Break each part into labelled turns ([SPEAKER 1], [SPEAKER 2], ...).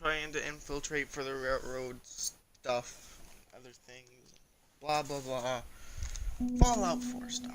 [SPEAKER 1] trying to infiltrate for the railroad stuff, other things, blah blah blah. Fallout 4 stuff.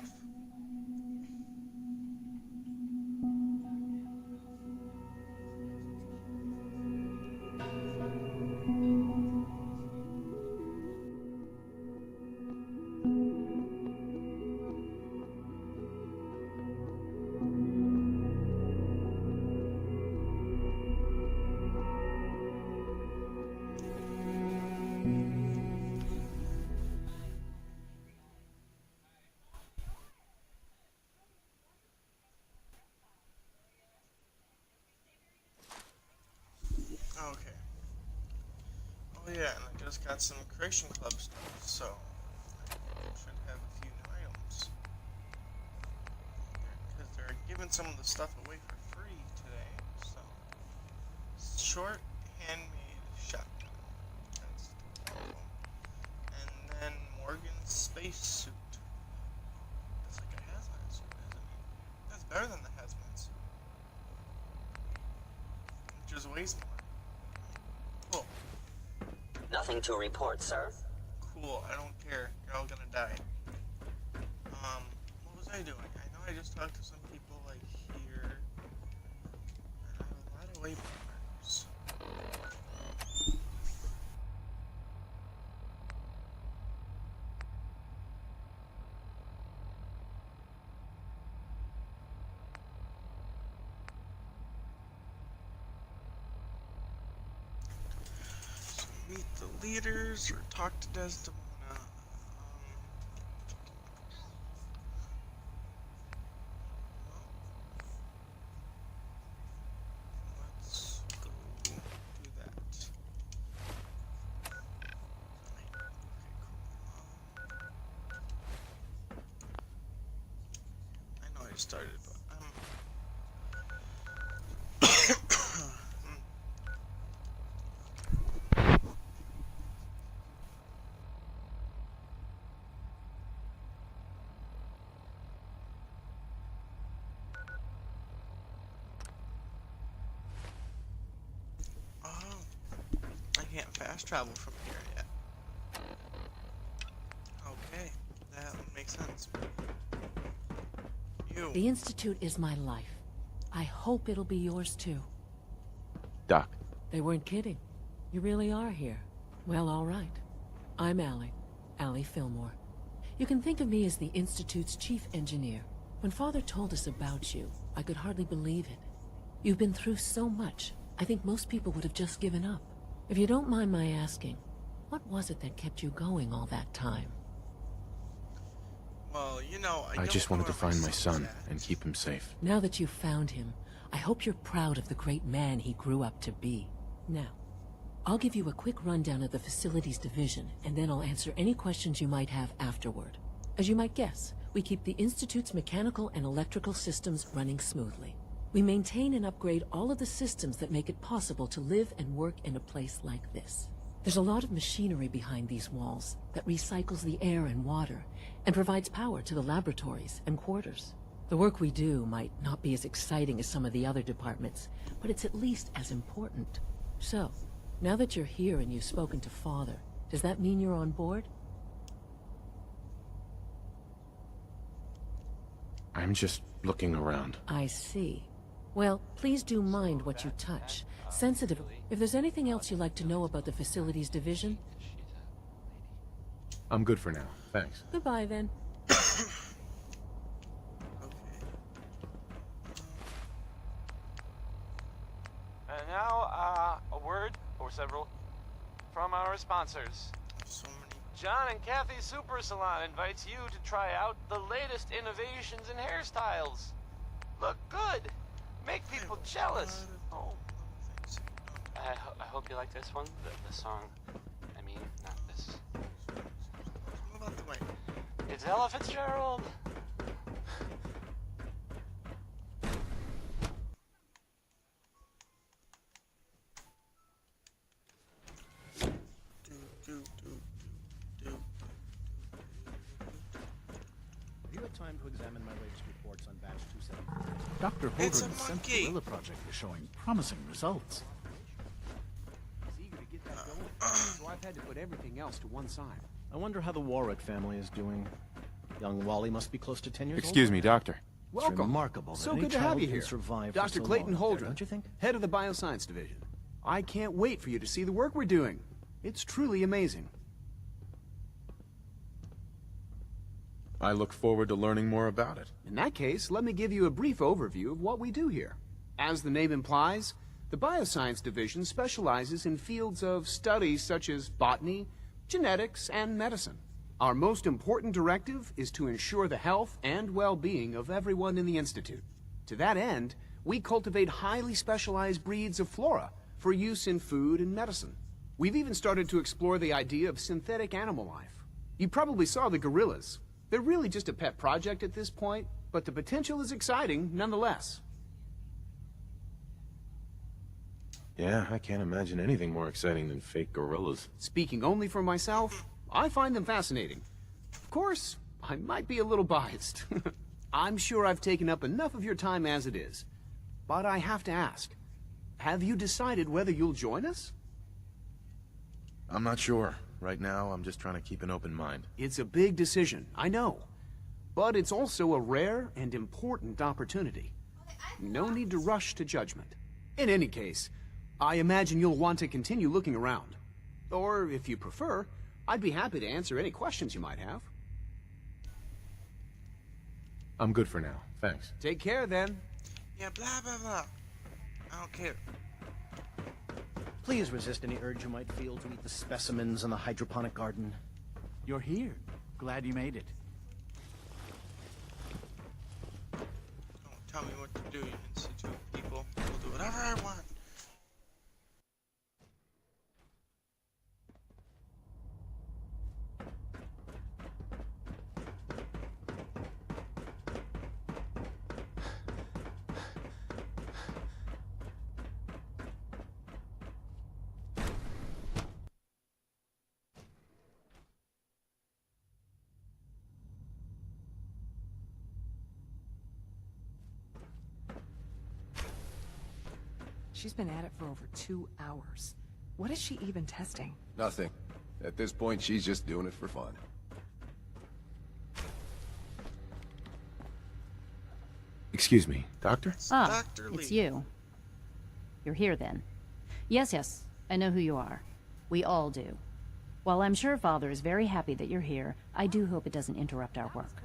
[SPEAKER 1] Okay. Oh yeah, and I just got some Creation Club stuff, so I should have a few new items. Because they're giving some of the stuff away for free today, so... Short handmade shotgun. That's one of them. And then Morgan's space suit. That's like a hazmat suit, isn't it? That's better than the hazmat suit. It just weighs more. Cool.
[SPEAKER 2] Nothing to report, sir.
[SPEAKER 1] Cool, I don't care. You're all gonna die. What was I doing? I know I just talked to some people, like, here. And I have a lot of waypointers. So meet the leaders, or talk to Desdemona. Let's go do that. Okay, cool. I know I started, but I can't fast travel from here yet. Okay, that would make sense.
[SPEAKER 3] The Institute is my life. I hope it'll be yours too.
[SPEAKER 4] Doc.
[SPEAKER 3] They weren't kidding. You really are here. Well, all right. I'm Allie Fillmore. You can think of me as the Institute's chief engineer. When Father told us about you, I could hardly believe it. You've been through so much, I think most people would have just given up. If you don't mind my asking, what was it that kept you going all that time?
[SPEAKER 1] Well, you know,
[SPEAKER 4] I just wanted to find my son and keep him safe.
[SPEAKER 3] Now that you've found him, I hope you're proud of the great man he grew up to be. Now, I'll give you a quick rundown of the Facilities Division, and then I'll answer any questions you might have afterward. As you might guess, we keep the Institute's mechanical and electrical systems running smoothly. We maintain and upgrade all of the systems that make it possible to live and work in a place like this. There's a lot of machinery behind these walls that recycles the air and water and provides power to the laboratories and quarters. The work we do might not be as exciting as some of the other departments, but it's at least as important. So, now that you're here and you've spoken to Father, does that mean you're on board?
[SPEAKER 4] I'm just looking around.
[SPEAKER 3] I see. Well, please do mind what you touch. Sensitive. If there's anything else you'd like to know about the Facilities Division...
[SPEAKER 4] I'm good for now. Thanks.
[SPEAKER 3] Goodbye, then.
[SPEAKER 5] And now, a word, or several, from our sponsors.
[SPEAKER 1] So many.
[SPEAKER 5] John and Kathy Super Salon invites you to try out the latest innovations in hairstyles. Look good. Make people jealous. Oh. I hope you like this one. The song. I mean, not this.
[SPEAKER 1] Move out the way.
[SPEAKER 5] It's Ella Fitzgerald.
[SPEAKER 6] Have you had time to examine my latest reports on batch 274?
[SPEAKER 7] Dr.
[SPEAKER 1] It's a
[SPEAKER 7] Holdren's
[SPEAKER 1] monkey.
[SPEAKER 7] Gorilla project is showing promising results. so I've had to put everything else to one side.
[SPEAKER 6] I wonder how the Warwick family is doing. Young Wally must be close to 10 years old.
[SPEAKER 4] Excuse me, Doctor.
[SPEAKER 6] It's
[SPEAKER 7] Welcome.
[SPEAKER 6] remarkable that
[SPEAKER 7] So
[SPEAKER 6] any
[SPEAKER 7] good to have
[SPEAKER 6] child
[SPEAKER 7] you
[SPEAKER 6] can
[SPEAKER 7] here.
[SPEAKER 6] survive for
[SPEAKER 7] Dr.
[SPEAKER 6] so
[SPEAKER 7] Clayton
[SPEAKER 6] long,
[SPEAKER 7] Holdren,
[SPEAKER 6] don't you think?
[SPEAKER 7] head of the Bioscience Division. I can't wait for you to see the work we're doing. It's truly amazing.
[SPEAKER 4] I look forward to learning more about it.
[SPEAKER 7] In that case, let me give you a brief overview of what we do here. As the name implies, the Bioscience Division specializes in fields of studies such as botany, genetics, and medicine. Our most important directive is to ensure the health and well-being of everyone in the Institute. To that end, we cultivate highly specialized breeds of flora for use in food and medicine. We've even started to explore the idea of synthetic animal life. You probably saw the gorillas. They're really just a pet project at this point, but the potential is exciting nonetheless.
[SPEAKER 4] Yeah, I can't imagine anything more exciting than fake gorillas.
[SPEAKER 7] Speaking only for myself, I find them fascinating. Of course, I might be a little biased. I'm sure I've taken up enough of your time as it is. But I have to ask, have you decided whether you'll join us?
[SPEAKER 4] I'm not sure. Right now, I'm just trying to keep an open mind.
[SPEAKER 7] It's a big decision, I know. But it's also a rare and important opportunity. No need to rush to judgment. In any case, I imagine you'll want to continue looking around. Or, if you prefer, I'd be happy to answer any questions you might have.
[SPEAKER 4] I'm good for now. Thanks.
[SPEAKER 7] Take care, then.
[SPEAKER 1] Yeah, blah, blah, blah. I don't care.
[SPEAKER 6] Please resist any urge you might feel to eat the specimens in the hydroponic garden.
[SPEAKER 8] You're here. Glad you made it.
[SPEAKER 1] Don't tell me what to do, you Institute people. I'll do whatever I want.
[SPEAKER 9] She's been at it for over 2 hours. What is she even testing?
[SPEAKER 10] Nothing. At this point, she's just doing it for fun.
[SPEAKER 4] Excuse me, Doctor?
[SPEAKER 11] Ah,
[SPEAKER 1] Dr.
[SPEAKER 11] it's
[SPEAKER 1] Lee.
[SPEAKER 11] you. You're here then. Yes, I know who you are. We all do. While I'm sure Father is very happy that you're here, I do hope it doesn't interrupt our work.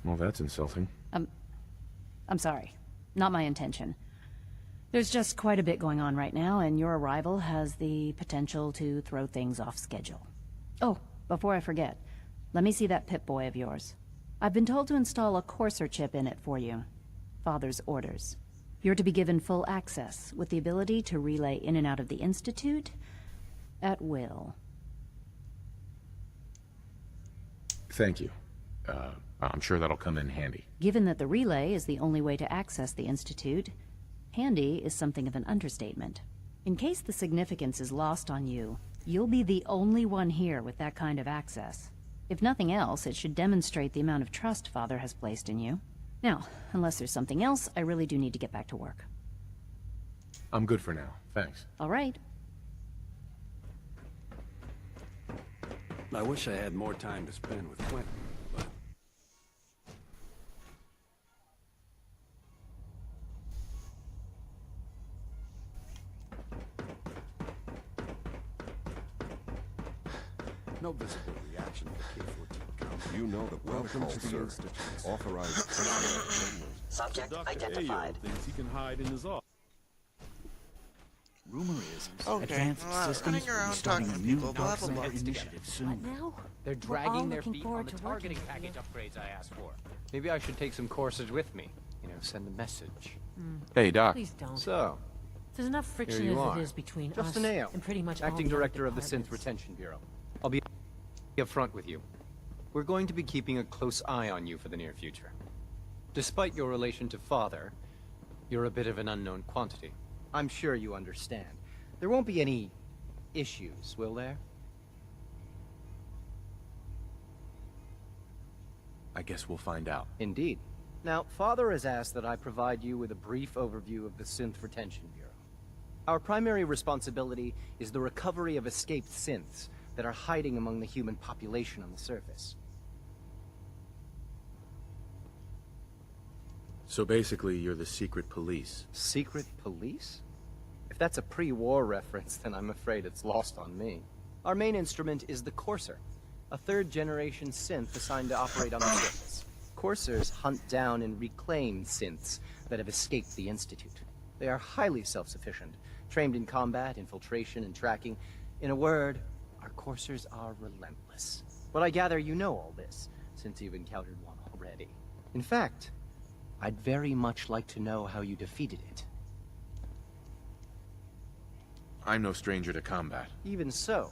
[SPEAKER 4] Well, that's insulting.
[SPEAKER 11] I'm sorry. Not my intention. There's just quite a bit going on right now, and your arrival has the potential to throw things off schedule. Oh, before I forget, let me see that Pip-Boy of yours. I've been told to install a Courser chip in it for you. Father's orders. You're to be given full access, with the ability to relay in and out of the Institute at will.
[SPEAKER 4] Thank you. I'm sure that'll come in handy.
[SPEAKER 11] Given that the relay is the only way to access the Institute, handy is something of an understatement. In case the significance is lost on you, you'll be the only one here with that kind of access. If nothing else, it should demonstrate the amount of trust Father has placed in you. Now, unless there's something else, I really do need to get back to work.
[SPEAKER 4] I'm good for now. Thanks.
[SPEAKER 11] All right.
[SPEAKER 12] I wish I had more time to spend with Quentin, but... No visible reaction to K-14 comes.
[SPEAKER 10] You know the protocol, sir. Authorized.
[SPEAKER 2] Subject identified.
[SPEAKER 8] Thinks he can hide in his office. Rumor is
[SPEAKER 1] Okay,
[SPEAKER 8] Advanced
[SPEAKER 1] well,
[SPEAKER 8] Systems
[SPEAKER 1] running
[SPEAKER 8] will be
[SPEAKER 1] around
[SPEAKER 8] starting
[SPEAKER 1] talking
[SPEAKER 8] a
[SPEAKER 1] to
[SPEAKER 8] new
[SPEAKER 1] people, blah, blah, blah.
[SPEAKER 8] initiative soon.
[SPEAKER 3] Now?
[SPEAKER 13] They're
[SPEAKER 3] all
[SPEAKER 13] dragging their
[SPEAKER 3] looking
[SPEAKER 13] feet on
[SPEAKER 3] forward
[SPEAKER 13] the
[SPEAKER 3] to
[SPEAKER 13] targeting
[SPEAKER 3] working
[SPEAKER 13] package upgrades I asked for. Maybe I should take some courses with me. You know, send a message.
[SPEAKER 4] Hey, Doc.
[SPEAKER 3] Please don't.
[SPEAKER 13] So,
[SPEAKER 3] There's enough friction
[SPEAKER 13] here you
[SPEAKER 3] as
[SPEAKER 13] are.
[SPEAKER 3] it is between
[SPEAKER 13] Justin
[SPEAKER 3] us
[SPEAKER 13] Ayo,
[SPEAKER 3] and pretty much all
[SPEAKER 13] acting
[SPEAKER 3] the other
[SPEAKER 13] director of the Synth
[SPEAKER 3] departments.
[SPEAKER 13] Retention Bureau. I'll be upfront with you. We're going to be keeping a close eye on you for the near future. Despite your relation to Father, you're a bit of an unknown quantity.
[SPEAKER 6] I'm sure you understand. There won't be any issues, will there?
[SPEAKER 4] I guess we'll find out.
[SPEAKER 13] Indeed.
[SPEAKER 6] Now, Father has asked that I provide you with a brief overview of the Synth Retention Bureau. Our primary responsibility is the recovery of escaped synths that are hiding among the human population on the surface.
[SPEAKER 4] So basically, you're the secret police.
[SPEAKER 6] Secret police? If that's a pre-war reference, then I'm afraid it's lost on me. Our main instrument is the Courser, a third-generation synth assigned to operate on the surface. Coursers hunt down and reclaim synths that have escaped the Institute. They are highly self-sufficient, trained in combat, infiltration, and tracking. In a word, our Coursers are relentless. But I gather you know all this, since you've encountered one already. In fact, I'd very much like to know how you defeated it.
[SPEAKER 4] I'm no stranger to combat.
[SPEAKER 6] Even so,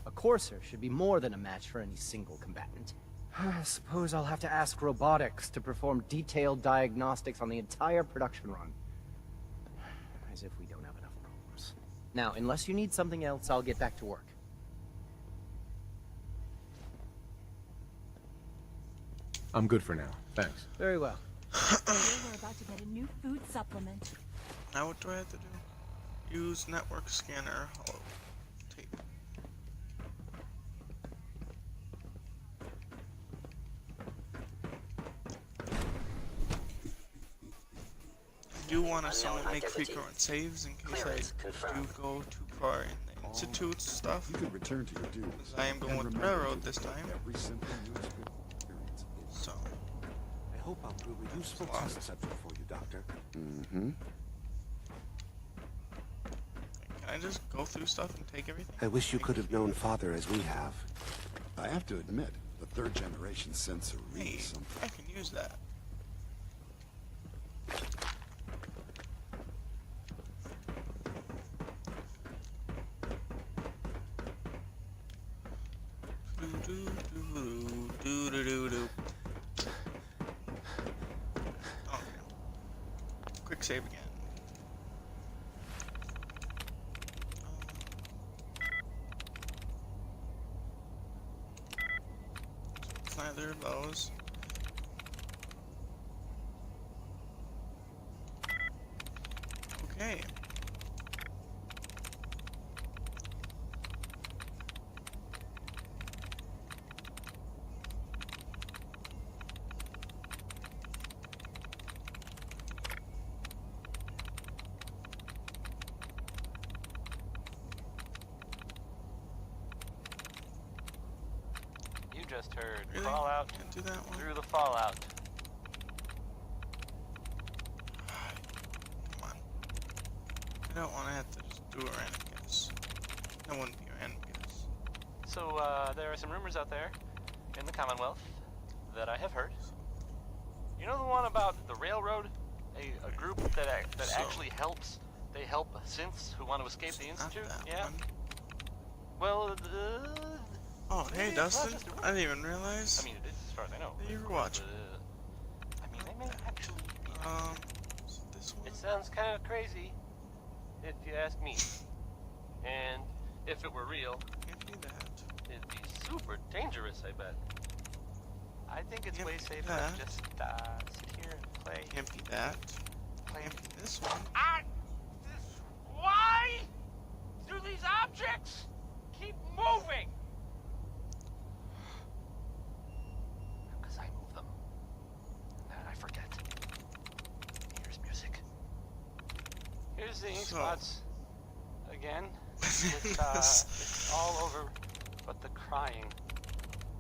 [SPEAKER 6] a Courser should be more than a match for any single combatant. I suppose I'll have to ask robotics to perform detailed diagnostics on the entire production run. As if we don't have enough problems. Now, unless you need something else, I'll get back to work.
[SPEAKER 4] I'm good for now. Thanks.
[SPEAKER 6] Very well.
[SPEAKER 14] We're about to get a new food supplement.
[SPEAKER 1] Now what do I have to do? Use network scanner. Hello. Tape. I do want to somewhat make frequent saves in case I do go too far in the Institute stuff.
[SPEAKER 10] You could return to your duties.
[SPEAKER 1] I am going with the railroad this time.
[SPEAKER 10] Every simple useful experience.
[SPEAKER 1] So.
[SPEAKER 2] I hope I'll prove a useful test subject for you, Doctor.
[SPEAKER 10] Mm-hmm.
[SPEAKER 1] Can I just go through stuff and take everything?
[SPEAKER 2] I wish you could have known Father as we have.
[SPEAKER 10] I have to admit, the third generation sensor reads
[SPEAKER 1] Hey,
[SPEAKER 10] something.
[SPEAKER 1] I can use that. Okay. Quick save again. Neither of those. Okay.
[SPEAKER 5] You just heard
[SPEAKER 1] Really?
[SPEAKER 5] Fallout
[SPEAKER 1] Can't do that one.
[SPEAKER 5] through the fallout.
[SPEAKER 1] Come on. I don't want to have to just do a random guess. That wouldn't be a random guess.
[SPEAKER 5] So, there are some rumors out there in the Commonwealth that I have heard. You know the one about the railroad? A group that actually helps. They help synths who want to escape the Institute? Yeah?
[SPEAKER 1] One.
[SPEAKER 5] Well,
[SPEAKER 1] Oh,
[SPEAKER 5] maybe
[SPEAKER 1] hey
[SPEAKER 5] it's not
[SPEAKER 1] Dustin.
[SPEAKER 5] just a rumor.
[SPEAKER 1] I didn't even realize.
[SPEAKER 5] I mean, it is as far as I know.
[SPEAKER 1] that you were watching.
[SPEAKER 5] I mean, they may actually be.
[SPEAKER 1] So this one.
[SPEAKER 5] It sounds kind of crazy, if you ask me. And if it were real,
[SPEAKER 1] Can't be that.
[SPEAKER 5] it'd be super dangerous, I bet. I think it's
[SPEAKER 1] Can't
[SPEAKER 5] way
[SPEAKER 1] be
[SPEAKER 5] safer
[SPEAKER 1] that.
[SPEAKER 5] to just sit here and play.
[SPEAKER 1] Can't be that. Can't be this one.
[SPEAKER 5] Why do these objects keep moving? Because I move them. And I forget. Here's music. Here's the ink
[SPEAKER 1] So-
[SPEAKER 5] spots. Again. It's all over but the crying.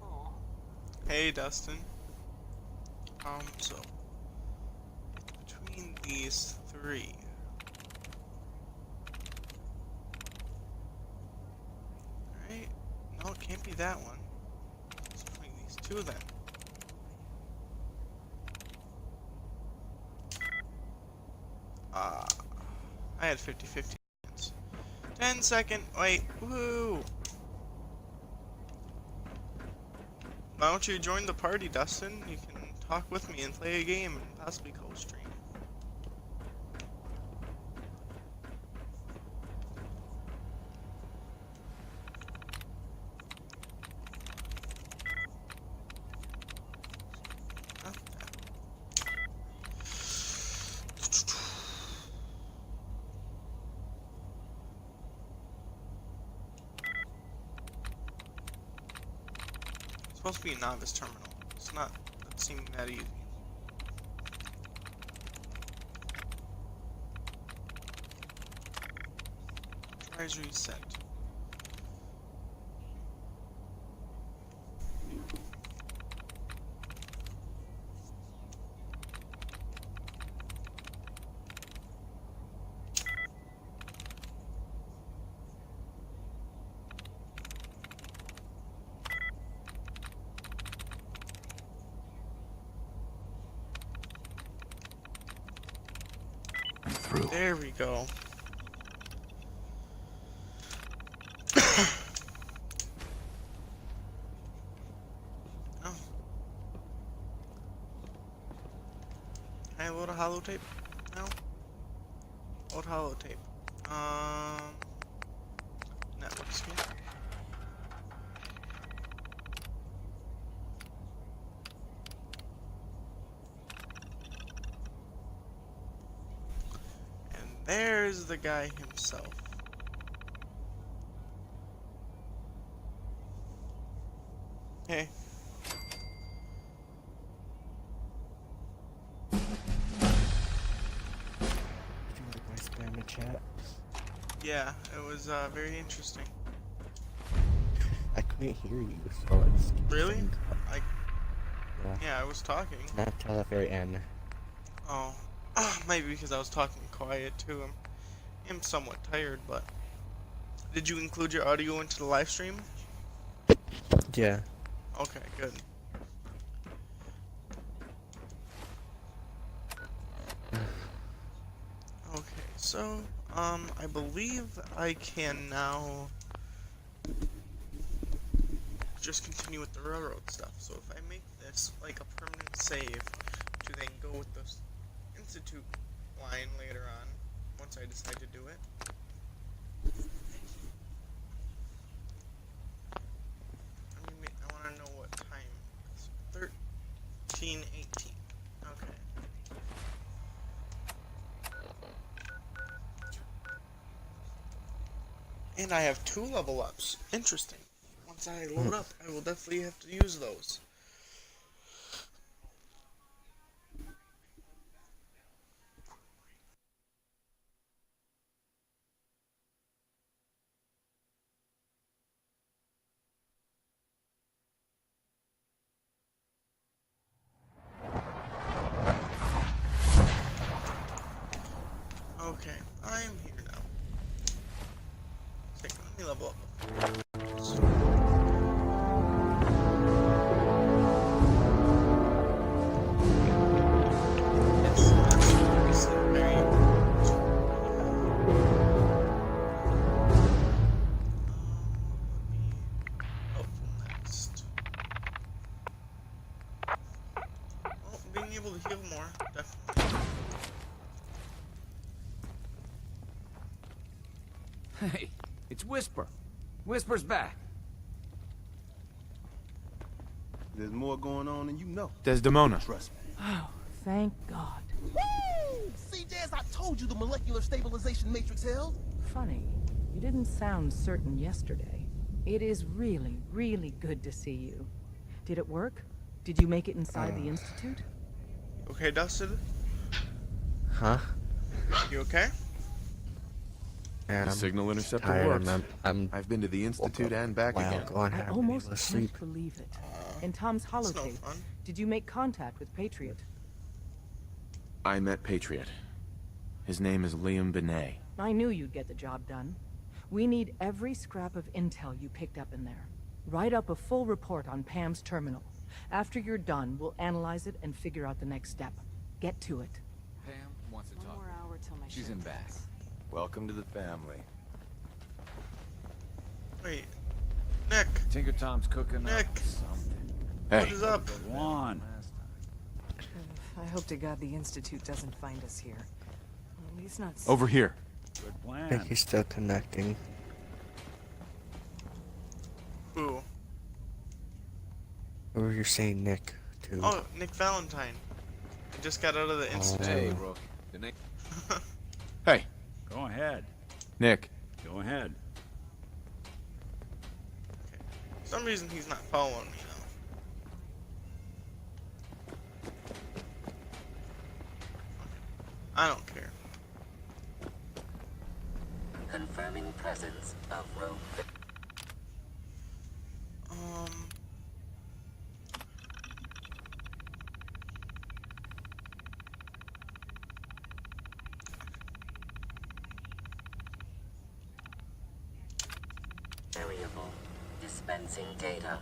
[SPEAKER 5] Oh.
[SPEAKER 1] Hey Dustin. So between these three. Alright. No, it can't be that one. It's between these two then. I had 50-50 chance. 10-second, wait, woo! Why don't you join the party, Dustin? You can talk with me and play a game and possibly co-stream. supposed to be a novice terminal. It's not seeming that easy. Tries reset. There we go. Oh. Can I load a holotape now? Load holotape. Network scan. There's the guy himself. Hey.
[SPEAKER 15] Spam in chat.
[SPEAKER 1] Yeah, it was very interesting.
[SPEAKER 15] I couldn't hear you, so it's
[SPEAKER 1] Really? Yeah, I was talking.
[SPEAKER 15] Not till the very end.
[SPEAKER 1] Oh. Maybe because I was talking quiet to him. I'm somewhat tired, but... Did you include your audio into the live stream?
[SPEAKER 15] Yeah.
[SPEAKER 1] Okay, good. Okay, so, I believe I can now just continue with the railroad stuff. So if I make this like a permanent save to then go with the Institute line later on, once I decide to do it. I want to know what time it's 13:18. Okay. And I have 2 level ups. Interesting. Once I load up, I will definitely have to use those. Okay, I'm here now. Okay, let me level up. Being able to heal more, definitely.
[SPEAKER 2] Hey, it's Whisper. Whisper's back.
[SPEAKER 10] There's more going on than you know.
[SPEAKER 4] Desdemona.
[SPEAKER 10] Trust me.
[SPEAKER 9] Oh, thank God.
[SPEAKER 16] Woo! CJ, as I told you, the molecular stabilization matrix held.
[SPEAKER 9] Funny, you didn't sound certain yesterday. It is really, really good to see you. Did it work? Did you make it inside the Institute?
[SPEAKER 1] Okay, Dustin?
[SPEAKER 15] Huh?
[SPEAKER 1] You okay?
[SPEAKER 4] The
[SPEAKER 15] I'm
[SPEAKER 4] signal interceptor
[SPEAKER 15] tired.
[SPEAKER 4] works.
[SPEAKER 15] I'm
[SPEAKER 4] I've been to the Institute and back
[SPEAKER 15] wow,
[SPEAKER 4] again.
[SPEAKER 15] go on,
[SPEAKER 9] I
[SPEAKER 15] have
[SPEAKER 9] almost
[SPEAKER 15] to sleep.
[SPEAKER 9] can't believe it. In Tom's
[SPEAKER 1] That's no
[SPEAKER 9] holotape,
[SPEAKER 1] fun.
[SPEAKER 9] did you make contact with Patriot?
[SPEAKER 4] I met Patriot. His name is Liam Benet.
[SPEAKER 9] I knew you'd get the job done. We need every scrap of intel you picked up in there. Write up a full report on Pam's terminal. After you're done, we'll analyze it and figure out the next step. Get to it.
[SPEAKER 2] Pam wants to
[SPEAKER 9] One
[SPEAKER 2] talk.
[SPEAKER 9] more hour till my
[SPEAKER 2] She's in back.
[SPEAKER 12] Welcome to the family.
[SPEAKER 1] Wait. Nick!
[SPEAKER 8] Tinker Tom's cooking
[SPEAKER 1] Nick!
[SPEAKER 8] up something.
[SPEAKER 4] Hey.
[SPEAKER 1] What is up?
[SPEAKER 8] Go on.
[SPEAKER 9] I hope to God the Institute doesn't find us here. At least not...
[SPEAKER 4] Over here.
[SPEAKER 8] Good
[SPEAKER 15] I
[SPEAKER 8] plan.
[SPEAKER 15] think he's still connecting.
[SPEAKER 1] Who?
[SPEAKER 15] Who were you saying Nick to?
[SPEAKER 1] Oh, Nick Valentine. I just got out of the Institute.
[SPEAKER 12] Hey, Rook.
[SPEAKER 4] Hey,
[SPEAKER 8] Go ahead.
[SPEAKER 4] Nick.
[SPEAKER 8] Go ahead.
[SPEAKER 1] For some reason he's not following me I don't care.
[SPEAKER 17] Confirming presence of rogue. Variable. Dispensing data.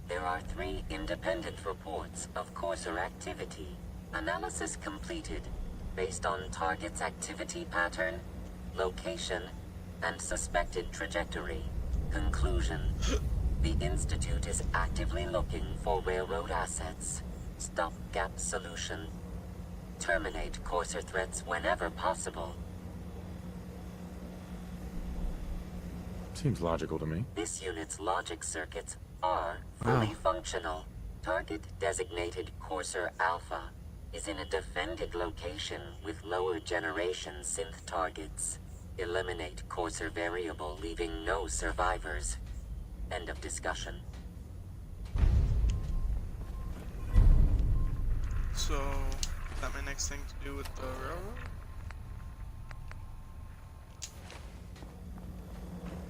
[SPEAKER 17] There are 3 independent reports of Courser activity. Analysis completed based on target's activity pattern, location, and suspected trajectory. Conclusion. The Institute is actively looking for railroad assets. Stopgap solution. Terminate Courser threats whenever possible.
[SPEAKER 4] Seems logical to me.
[SPEAKER 17] This unit's logic circuits are fully functional. Target designated Courser Alpha is in a defended location with lower generation synth targets. Eliminate Courser variable, leaving no survivors. End of discussion.
[SPEAKER 1] So, is that my next thing to do with the railroad?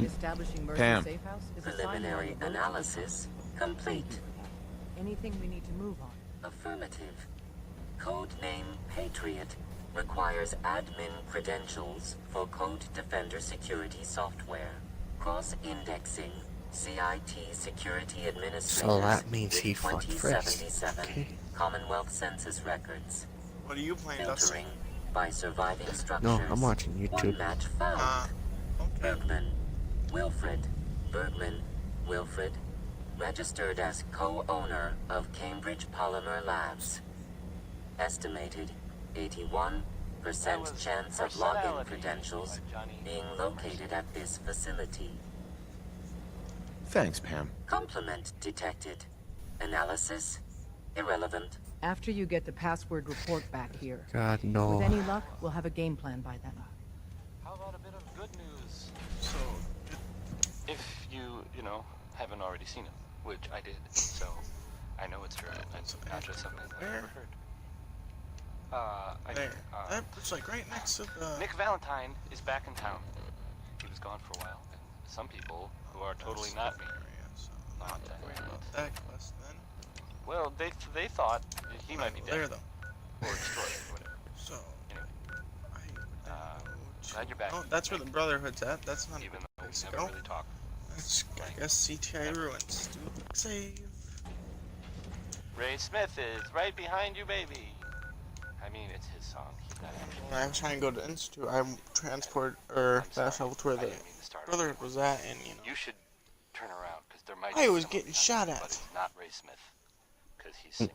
[SPEAKER 9] Establishing Mercy
[SPEAKER 4] Pam.
[SPEAKER 9] Safe House is a
[SPEAKER 17] Preliminary analysis complete.
[SPEAKER 9] Anything we need to move on?
[SPEAKER 17] Affirmative. Codename Patriot requires admin credentials for Code Defender security software. Cross-indexing CIT Security Administrator.
[SPEAKER 15] So that means he fucked first.
[SPEAKER 17] 2077
[SPEAKER 15] Okay.
[SPEAKER 17] Commonwealth Census records.
[SPEAKER 1] What are you playing, Dustin?
[SPEAKER 17] Filtering by surviving structures.
[SPEAKER 15] No, I'm watching YouTube.
[SPEAKER 17] One match found. Bergman. Wilfred. Bergman. Wilfred. Registered as co-owner of Cambridge Polymer Labs. Estimated 81% chance of login credentials being located at this facility.
[SPEAKER 4] Thanks, Pam.
[SPEAKER 17] Complement detected. Analysis irrelevant.
[SPEAKER 9] After you get the password report back here.
[SPEAKER 15] God, no.
[SPEAKER 9] With any luck, we'll have a game plan by then.
[SPEAKER 5] How about a bit of good news?
[SPEAKER 1] So,
[SPEAKER 5] If you know, haven't already seen him, which I did, so I know it's true. It's not just something I've never heard.
[SPEAKER 1] there. It's like right next to the...
[SPEAKER 5] Nick Valentine is back in town. He was gone for a while, and some people who are totally not me. Not that
[SPEAKER 1] worry about that quest then.
[SPEAKER 5] Well, they thought he might be dead.
[SPEAKER 1] There though.
[SPEAKER 5] Or destroyed, or whatever.
[SPEAKER 1] So,
[SPEAKER 5] Anyway, glad you're back.
[SPEAKER 1] oh, that's where the Brotherhood's at. That's not
[SPEAKER 5] Even
[SPEAKER 1] a
[SPEAKER 5] though we
[SPEAKER 1] place to
[SPEAKER 5] never
[SPEAKER 1] go.
[SPEAKER 5] really talked.
[SPEAKER 1] That's, I guess, CTI Ruins. Do a quick save.
[SPEAKER 5] Ray Smith is right behind you, baby. I mean, it's his song. He's not actually.
[SPEAKER 1] When I was trying to go to Institute, I transport, or fast travel to where the Brotherhood was at, and you know.
[SPEAKER 5] You should turn around, because there might
[SPEAKER 1] I
[SPEAKER 5] be
[SPEAKER 1] was
[SPEAKER 5] someone
[SPEAKER 1] getting shot
[SPEAKER 5] But
[SPEAKER 1] at.
[SPEAKER 5] it's not Ray Smith, because he's singing.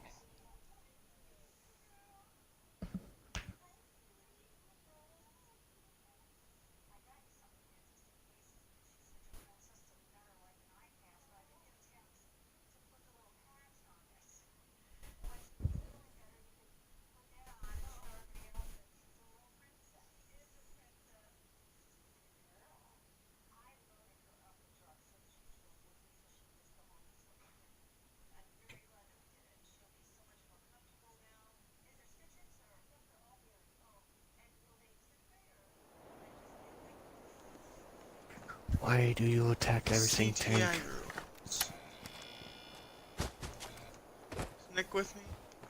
[SPEAKER 15] Why do you attack everything,
[SPEAKER 1] CTI
[SPEAKER 15] tank?
[SPEAKER 1] Ruins. Is Nick with me?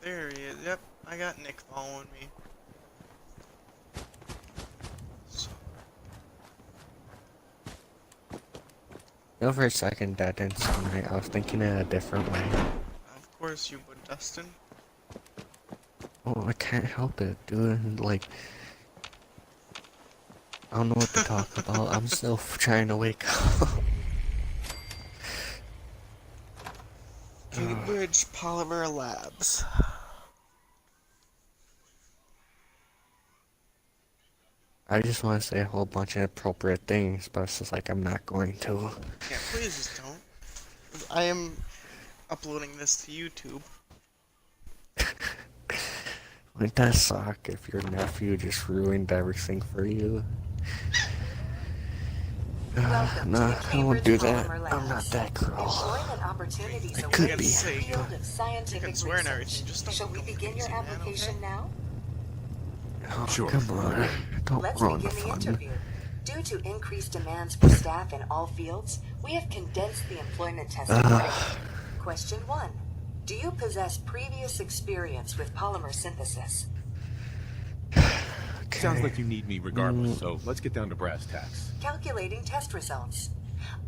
[SPEAKER 1] There he is. Yep, I got Nick following me. So,
[SPEAKER 15] You know, for a second that didn't sound right. I was thinking in a different way.
[SPEAKER 1] of course you would, Dustin.
[SPEAKER 15] Oh, I can't help it, dude. Like, I don't know what to talk about. I'm still trying to wake up.
[SPEAKER 1] Cambridge Polymer Labs.
[SPEAKER 15] I just want to say a whole bunch of appropriate things, but it's just like I'm not going to.
[SPEAKER 1] Yeah, please just don't. I am uploading this to YouTube.
[SPEAKER 15] Wouldn't that suck if your nephew just ruined everything for you? No, I won't do that. I'm not that cruel. I could be.
[SPEAKER 1] You can swear and everything, just don't
[SPEAKER 18] Shall we begin your application now?
[SPEAKER 15] Oh,
[SPEAKER 10] Sure.
[SPEAKER 15] come on. Don't
[SPEAKER 17] Let's
[SPEAKER 15] ruin the
[SPEAKER 17] begin the
[SPEAKER 15] fun.
[SPEAKER 17] interview. Due to increased demands for staff in all fields, we have condensed the employment test accordingly. Question 1. Do you possess previous experience with polymer synthesis?
[SPEAKER 18] Sounds like you need me regardless, so let's get down to brass tacks.
[SPEAKER 17] Calculating test results.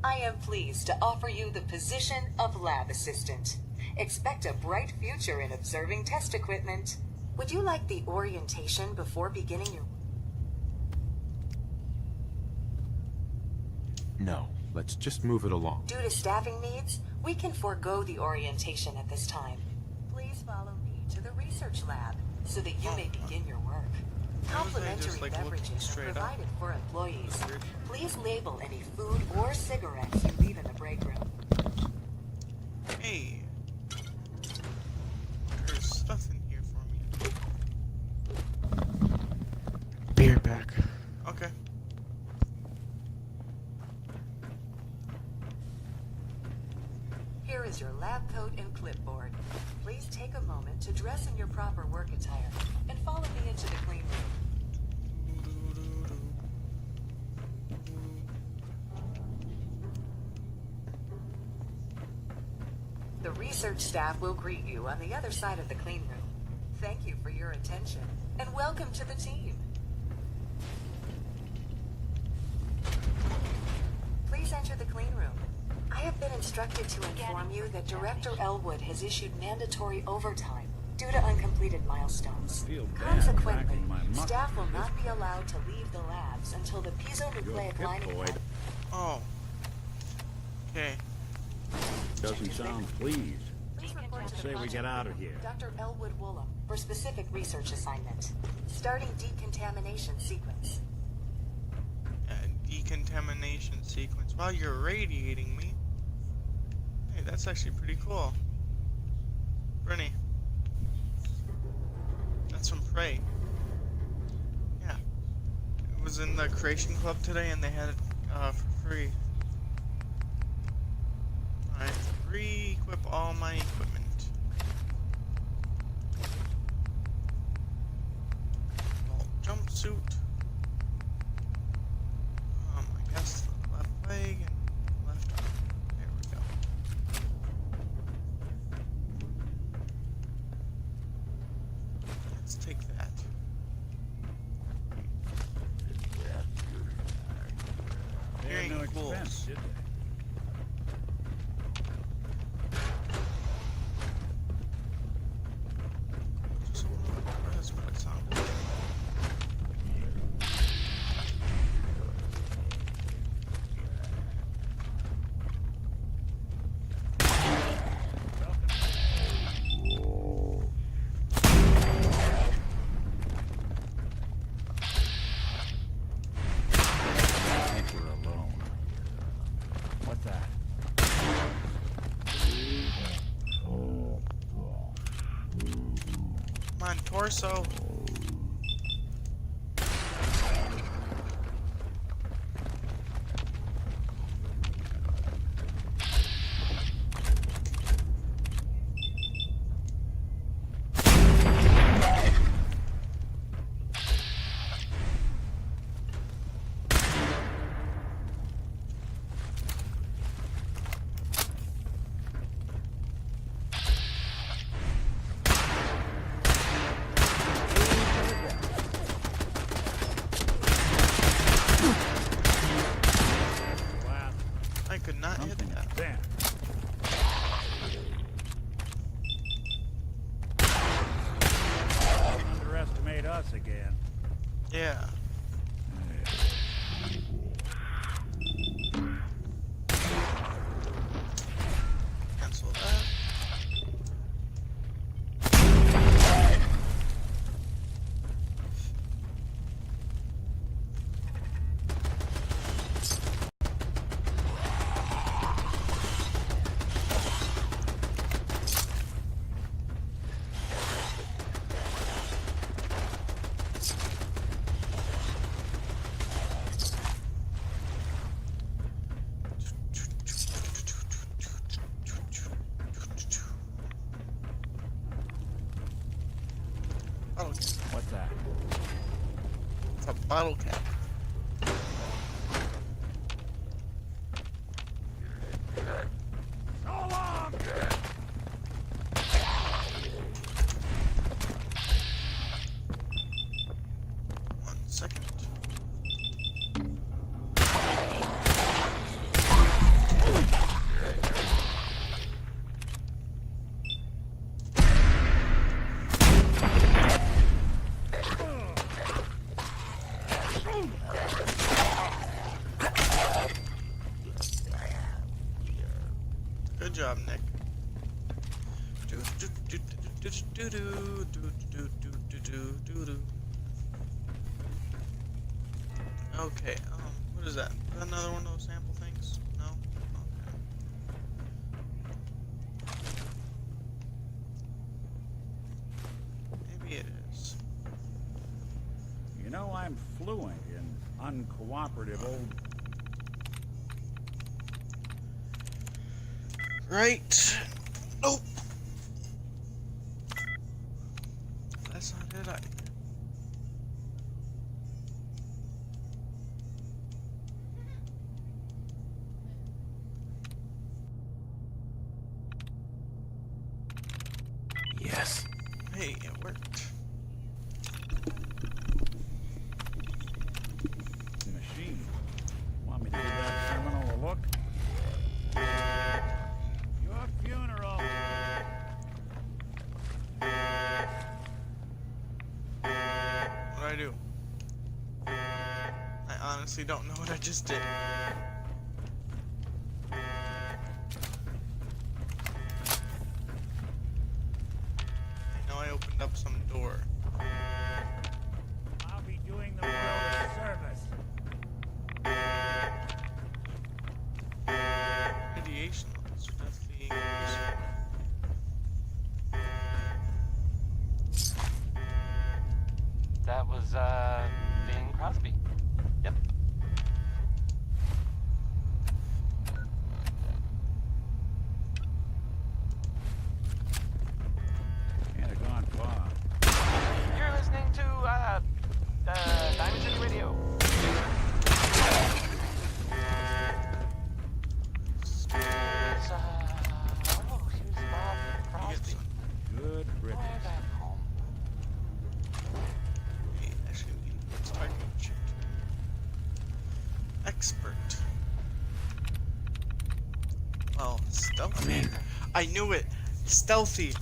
[SPEAKER 17] I am pleased to offer you the position of lab assistant. Expect a bright future in observing test equipment. Would you like the orientation before beginning your...
[SPEAKER 18] No, let's just move it along.
[SPEAKER 17] Due to staffing needs, we can forego the orientation at this time. Please follow me to the research lab so that you may begin your work. Complimentary beverages are provided for employees. Please label any food or cigarettes you leave in the break room.
[SPEAKER 1] Hey, there's stuff in here for me.
[SPEAKER 15] Beer back.
[SPEAKER 1] Okay.
[SPEAKER 17] Here is your lab coat and clipboard. Please take a moment to dress in your proper work attire and follow me into the clean room. The research staff will greet you on the other side of the clean room. Thank you for your attention and welcome to the team. Please enter the clean room. I have been instructed to inform you that Director Elwood has issued mandatory overtime due to uncompleted milestones. Consequently, staff will not be allowed to leave the labs until the piezonucleic lining pad.
[SPEAKER 1] Oh. Okay.
[SPEAKER 8] Doesn't sound pleased.
[SPEAKER 17] Please report to the
[SPEAKER 8] Say we
[SPEAKER 17] project
[SPEAKER 8] get out of
[SPEAKER 17] leader,
[SPEAKER 8] here.
[SPEAKER 17] Dr. Elwood Woolham, for specific research assignment. Starting decontamination sequence.
[SPEAKER 1] Decontamination sequence. While you're irradiating me. Hey, that's actually pretty cool. Bruni. That's from Prey. Yeah. It was in the Creation Club today and they had it for free. I have to re-equip all my equipment. Vault jumpsuit. I guess the left leg and left arm. There we go. Let's take that.
[SPEAKER 8] They had no expense, did they?
[SPEAKER 1] That's what it sounded like.
[SPEAKER 8] What's that?
[SPEAKER 1] Come on, torso. I could not hit that.
[SPEAKER 8] There. Underestimate us again.
[SPEAKER 1] Yeah. Cancel that. bottle cap. Good job, Nick. Okay, what is that? Is that another one of those sample things? No? Okay. Maybe it is.
[SPEAKER 8] You know, I'm fluent in uncooperative old...
[SPEAKER 1] Right. Nope. That's not it either.
[SPEAKER 4] Yes.
[SPEAKER 1] Hey, it worked.
[SPEAKER 8] machine. Want me to give that terminal a look? Your funeral.
[SPEAKER 1] What'd I do? I honestly don't know what I just did. I know I opened up some door.
[SPEAKER 8] I'll be doing the world a service.
[SPEAKER 1] Radiation levels are definitely increasing.
[SPEAKER 5] That was, Bing Crosby. Yep.
[SPEAKER 8] Can't have gone far.
[SPEAKER 5] You're listening to, Diamond City Radio. Here's Bob Crosby.
[SPEAKER 8] Good riddance.
[SPEAKER 5] Way back home.
[SPEAKER 1] Hey, actually, let's try to check. Expert. Well, stealthy. I knew it. Stealthy.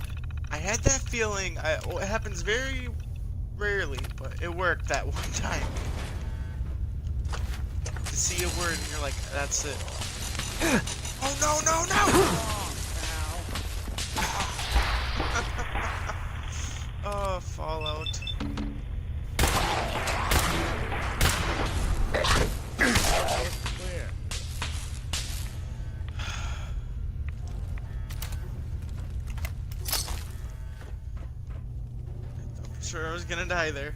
[SPEAKER 1] I had that feeling. Well, it happens very rarely, but it worked that one time. To see a word and you're like, that's it. Oh no, no, no! Oh, Fallout.
[SPEAKER 8] Clear.
[SPEAKER 1] I'm sure I was gonna die there.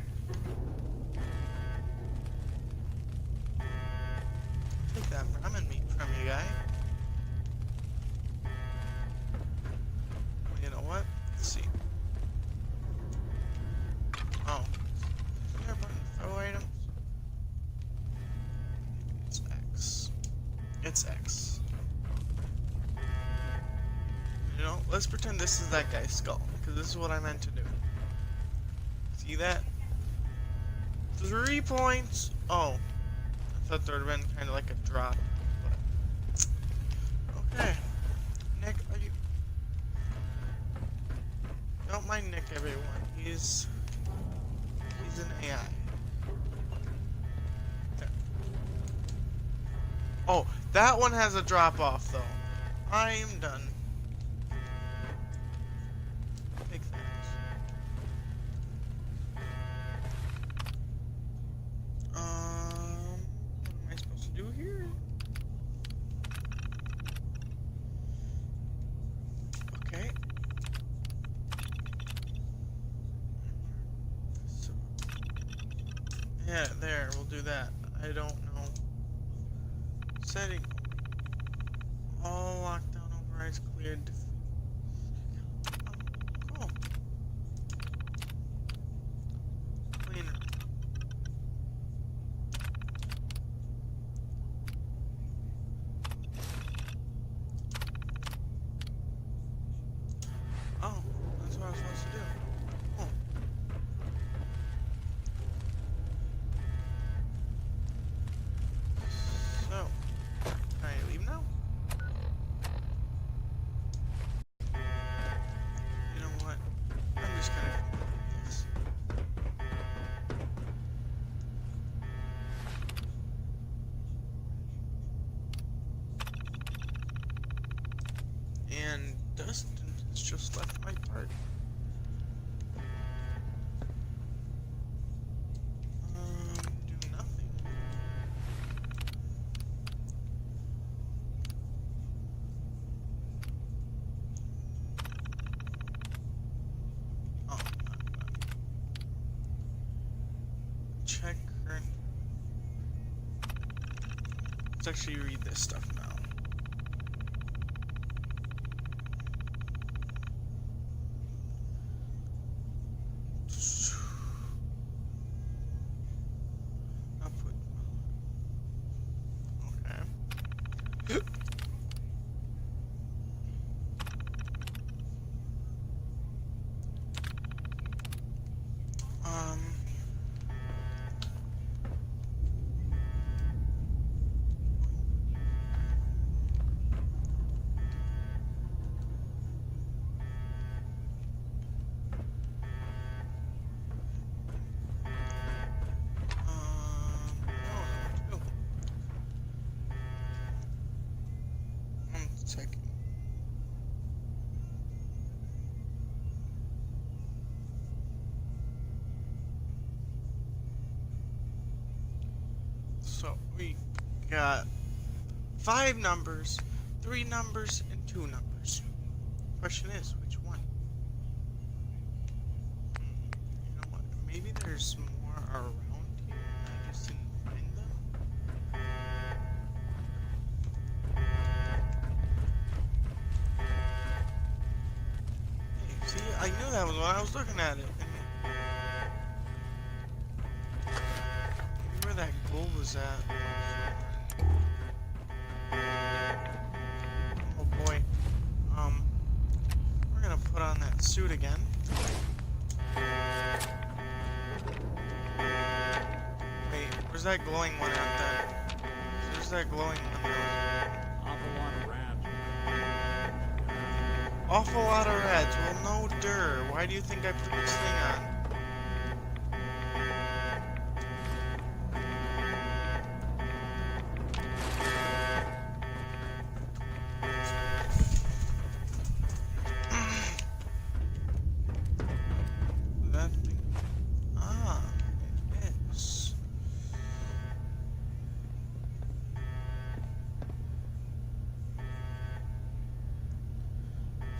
[SPEAKER 1] Take that ramen meat from you, guy. You know what? Let's see. Oh. Is there a button to throw items? It's X. It's X. You know, let's pretend this is that guy's skull, because this is what I meant to do. See that? 3 points! Oh. I thought there would have been kind of like a drop. But... Okay. Nick, are you... Don't mind Nick, everyone. He's an AI. There. Oh, that one has a drop off though. I am done. Take that. What am I supposed to do here? Okay. Yeah, there, we'll do that. I don't know. Setting. All lockdown overrides cleared. Cool. Cleaner. Oh, that's what I was supposed to do. Oh. So, can I leave now? You know what? I'm just gonna do this. And Dustin has just left my party. Do nothing. Oh, check current. Let's actually read this stuff now. Second. So we got 5 numbers, 3 numbers, and 2 numbers. Question is, which one? You know what? Maybe there's more around here. I just didn't find them. See, I knew that was when I was looking at it. Maybe where that goal was at. Oh boy. We're gonna put on that suit again. Wait, where's that glowing one at then? Where's that glowing one? Awful lot of reds. Well, no dir. Why do you think I put this thing on? That thing. Ah, it is.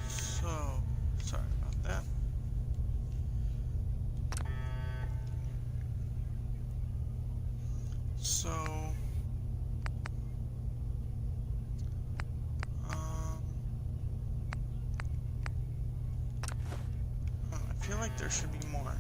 [SPEAKER 1] So, sorry about that. So, I feel like there should be more.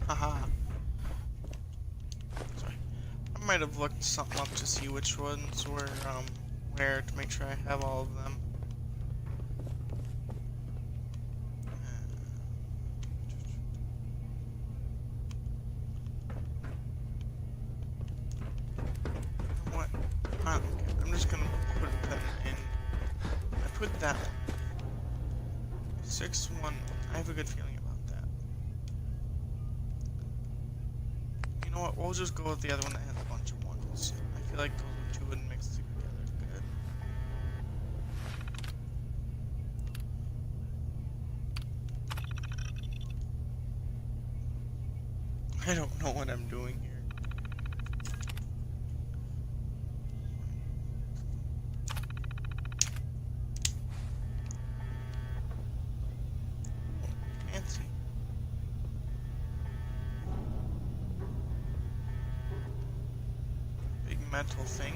[SPEAKER 1] Haha. Sorry. I might have looked something up to see which ones were, where to make sure I have all of them. You know what? I don't care. I'm just gonna put that in. I put that one. 6-1. I have a good feeling about that. You know what? We'll just go with the other one that has a bunch of ones. I feel like those two would mix together good. I don't know what I'm doing here. Fancy. Big metal thing.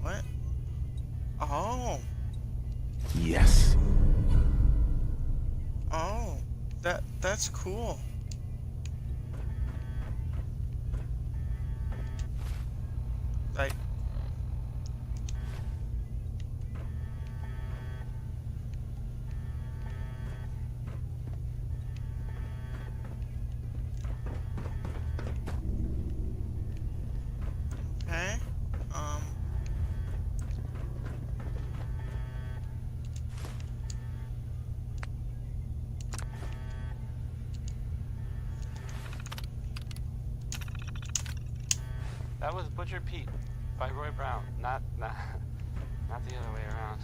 [SPEAKER 1] What? Oh.
[SPEAKER 4] Yes.
[SPEAKER 1] Oh. That's cool. Like okay.
[SPEAKER 5] That was Butcher Pete by Roy Brown, not the other way around.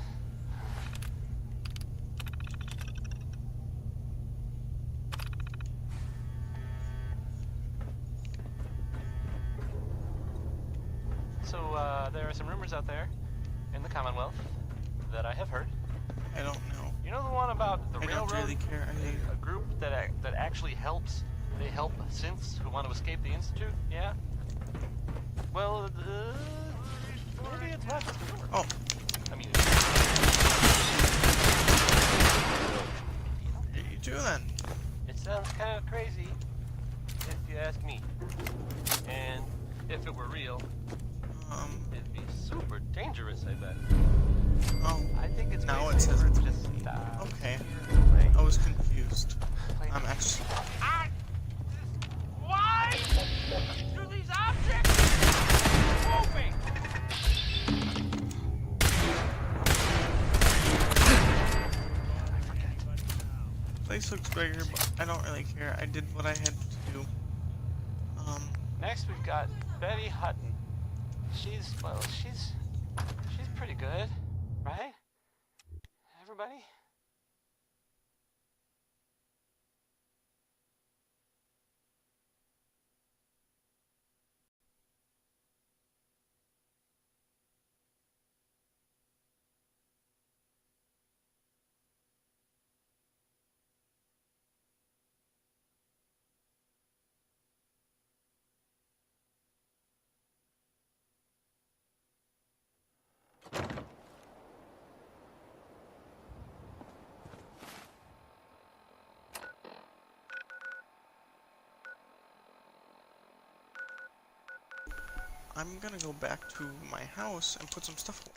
[SPEAKER 5] So there are some rumors out there in the Commonwealth that I have heard.
[SPEAKER 1] I don't know.
[SPEAKER 5] You know the one about the
[SPEAKER 1] I
[SPEAKER 5] railroad?
[SPEAKER 1] don't really care.
[SPEAKER 5] A group that actually helps. They help synths who want to escape the Institute. Yeah. Well, maybe it's not just a rumor.
[SPEAKER 1] Oh.
[SPEAKER 5] I mean.
[SPEAKER 1] You do then.
[SPEAKER 5] It sounds kind of crazy, if you ask me. And if it were real, it'd be super dangerous, I bet.
[SPEAKER 1] Oh.
[SPEAKER 5] I think it's
[SPEAKER 1] now
[SPEAKER 5] way
[SPEAKER 1] it says
[SPEAKER 5] safer
[SPEAKER 1] it's
[SPEAKER 5] to just stop.
[SPEAKER 1] okay. I was confused. I'm actually.
[SPEAKER 5] Why do these objects moving?
[SPEAKER 1] Place looks bigger, but I don't really care. I did what I had to do.
[SPEAKER 5] Next we've got Betty Hutton. She's pretty good, right? Everybody?
[SPEAKER 1] I'm gonna go back to my house and put some stuff away.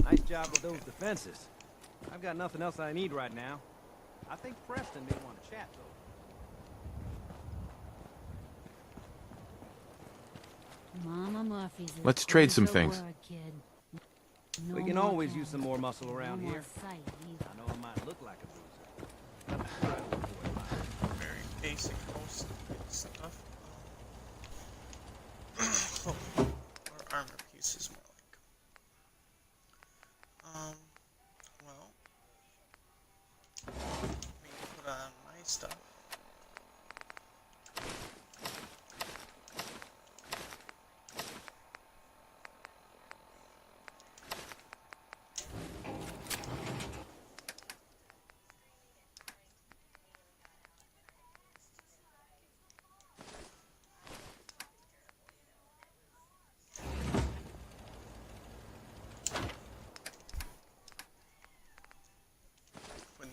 [SPEAKER 19] Nice job with those defenses. I've got nothing else I need right now. I think Preston may want to chat, though.
[SPEAKER 11] Mama Murphy's.
[SPEAKER 4] Let's trade some things.
[SPEAKER 19] We can always use some more muscle around here. I know I might look like a boozer.
[SPEAKER 1] Very basic house stuff. Oh, or armor pieces more like. Well, let me put on my stuff.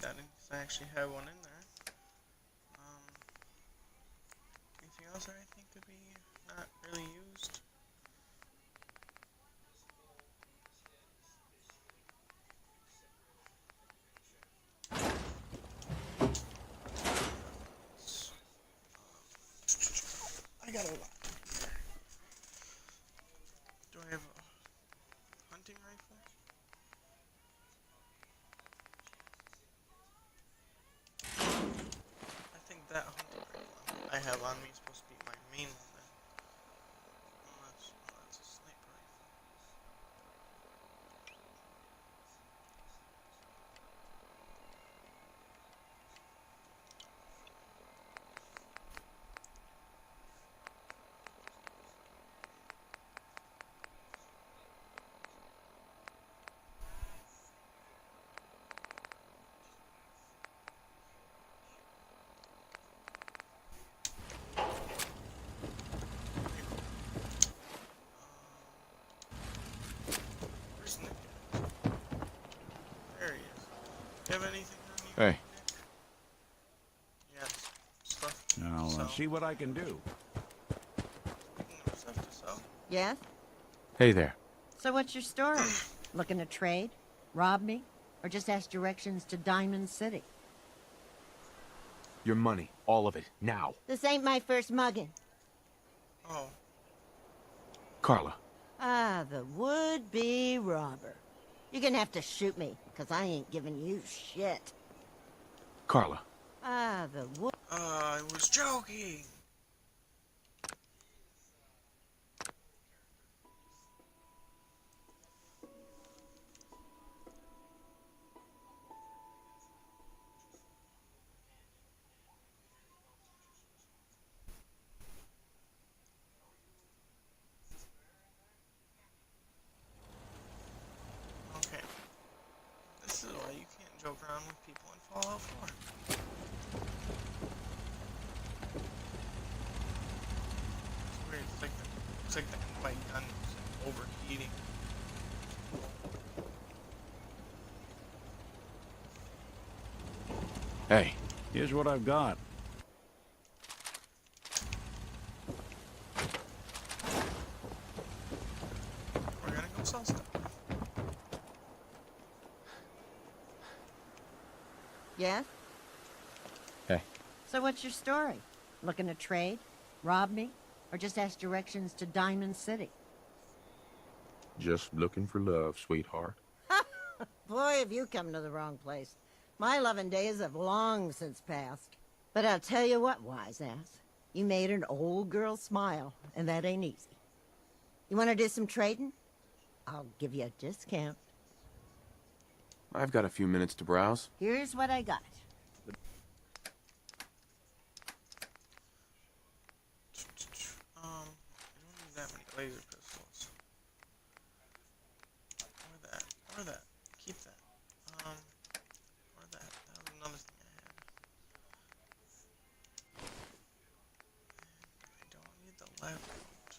[SPEAKER 1] That in, 'cause I actually have one in there. Anything else that I think could be not really used? got a lot. Do I have a hunting rifle? I think that hunting rifle I have on me is supposed to be my main one then. Oh, that's a sniper rifle. Where's Nick? There he is. Do you have anything on you?
[SPEAKER 12] Hey.
[SPEAKER 1] Yes. Stuff.
[SPEAKER 8] Now,
[SPEAKER 1] So,
[SPEAKER 8] see what I can do.
[SPEAKER 1] stuff to sell.
[SPEAKER 20] Yes?
[SPEAKER 4] Hey there.
[SPEAKER 20] So what's your story? Looking to trade? Rob me? Or just ask directions to Diamond City?
[SPEAKER 4] Your money. All of it. Now.
[SPEAKER 20] This ain't my first mugging.
[SPEAKER 1] Oh.
[SPEAKER 4] Carla.
[SPEAKER 20] Ah, the would-be robber. You're gonna have to shoot me, because I ain't giving you shit.
[SPEAKER 4] Carla.
[SPEAKER 20] Ah, the would...
[SPEAKER 1] I was joking. Okay. This is why you can't joke around with people in Fallout 4. It's weird. It's like the invite gun is overheating.
[SPEAKER 12] Hey.
[SPEAKER 8] Here's what I've got.
[SPEAKER 1] We're gonna go sell stuff.
[SPEAKER 20] Yes?
[SPEAKER 4] Hey.
[SPEAKER 20] So what's your story? Looking to trade? Rob me? Or just ask directions to Diamond City?
[SPEAKER 4] Just looking for love, sweetheart.
[SPEAKER 20] Boy, have you come to the wrong place. My loving days have long since passed. But I'll tell you what, wise ass. You made an old girl smile, and that ain't easy. You want to do some trading? I'll give you a discount.
[SPEAKER 4] I've got a few minutes to browse.
[SPEAKER 20] Here's what I got.
[SPEAKER 1] I don't need that many laser pistols. Or that. Keep that. Or that. That was another thing I had. And I don't need the left boat.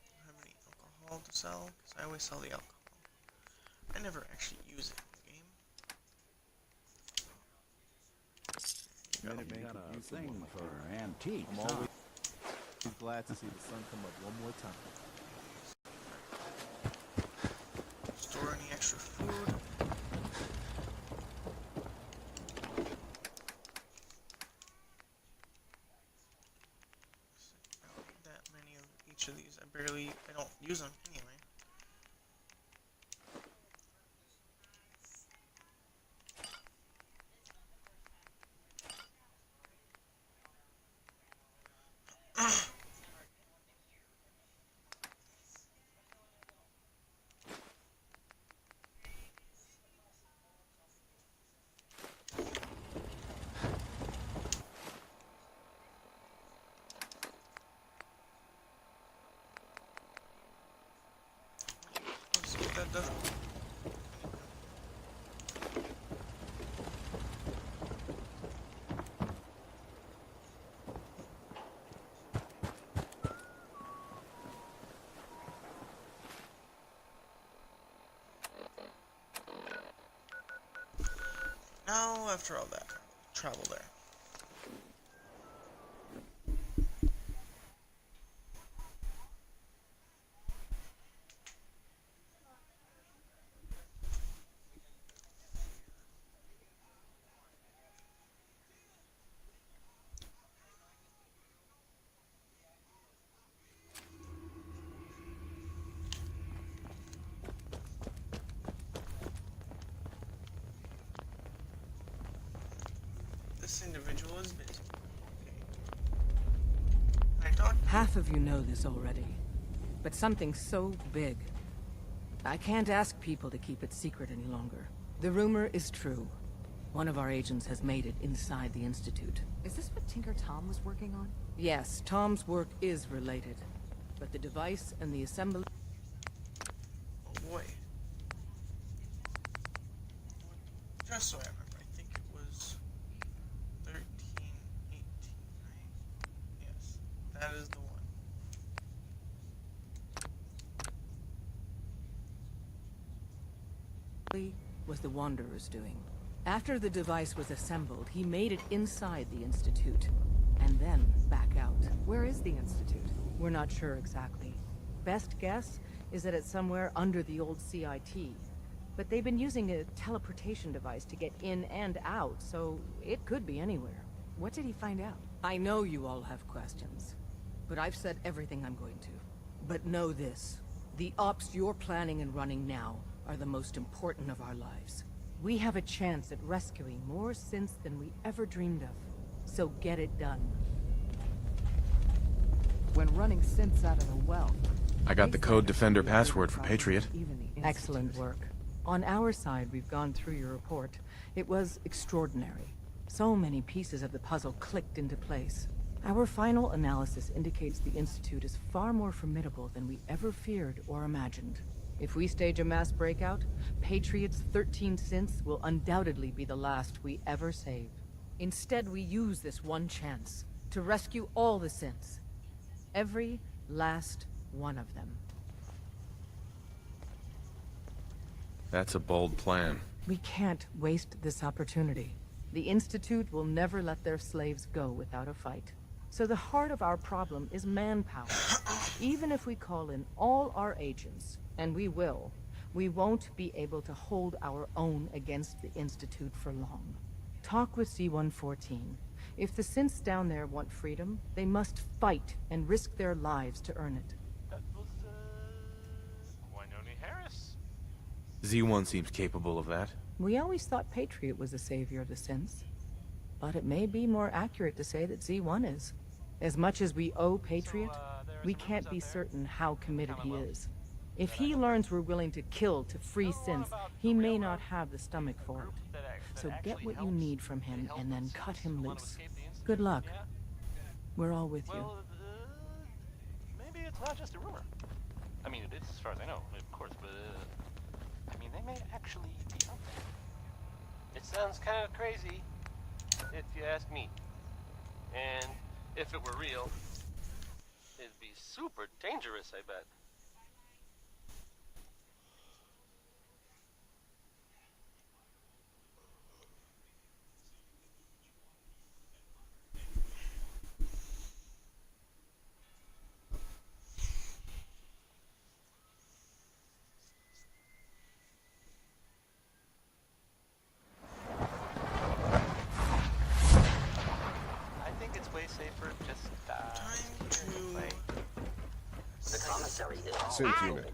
[SPEAKER 1] I don't have any alcohol to sell, because I always sell the alcohol. I never actually use it in the game.
[SPEAKER 8] You got a thing for antiques,
[SPEAKER 16] I'm
[SPEAKER 8] huh?
[SPEAKER 16] always glad to see the sun come up one more time.
[SPEAKER 1] Store any extra food. I don't need that many of each of these. I don't use them anyway. Let's see what that does. Now, after all that, travel there. This individual is busy. Okay. I talked.
[SPEAKER 9] Half of you know this already, but something so big. I can't ask people to keep it secret any longer. The rumor is true. One of our agents has made it inside the Institute.
[SPEAKER 21] Is this what Tinker Tom was working on?
[SPEAKER 9] Yes, Tom's work is related, but the device and the assembly...
[SPEAKER 1] Oh boy. Just so I remember, I think it was 13, 18, right? Yes, that is the one.
[SPEAKER 9] was the Wanderer's doing. After the device was assembled, he made it inside the Institute, and then back out.
[SPEAKER 21] Where is the Institute?
[SPEAKER 9] We're not sure exactly. Best guess is that it's somewhere under the old CIT. But they've been using a teleportation device to get in and out, so it could be anywhere.
[SPEAKER 21] What did he find out?
[SPEAKER 9] I know you all have questions, but I've said everything I'm going to. But know this, the ops you're planning and running now are the most important of our lives. We have a chance at rescuing more synths than we ever dreamed of. So get it done.
[SPEAKER 21] When running synths out of the well...
[SPEAKER 4] I got the Code Defender password for Patriot.
[SPEAKER 9] Excellent work. On our side, we've gone through your report. It was extraordinary. So many pieces of the puzzle clicked into place. Our final analysis indicates the Institute is far more formidable than we ever feared or imagined. If we stage a mass breakout, Patriot's 13 synths will undoubtedly be the last we ever save. Instead, we use this one chance to rescue all the synths. Every last one of them.
[SPEAKER 4] That's a bold plan.
[SPEAKER 9] We can't waste this opportunity. The Institute will never let their slaves go without a fight. So the heart of our problem is manpower. Even if we call in all our agents, and we will, we won't be able to hold our own against the Institute for long. Talk with C-114. If the synths down there want freedom, they must fight and risk their lives to earn it.
[SPEAKER 5] That was, Winona Harris.
[SPEAKER 4] Z1 seems capable of that.
[SPEAKER 9] We always thought Patriot was the savior of the synths. But it may be more accurate to say that Z1 is. As much as we owe Patriot, we can't be certain how committed he is. If he learns we're willing to kill to free synths, he may not have the stomach for it. So get what you need from him and then cut him loose. Good luck. We're all with you.
[SPEAKER 5] Well, maybe it's not just a rumor. I mean, it is as far as I know, of course, but, I mean, they may actually be out there. It sounds kind of crazy, if you ask me. And if it were real, it'd be super dangerous, I bet.
[SPEAKER 10] Synth unit.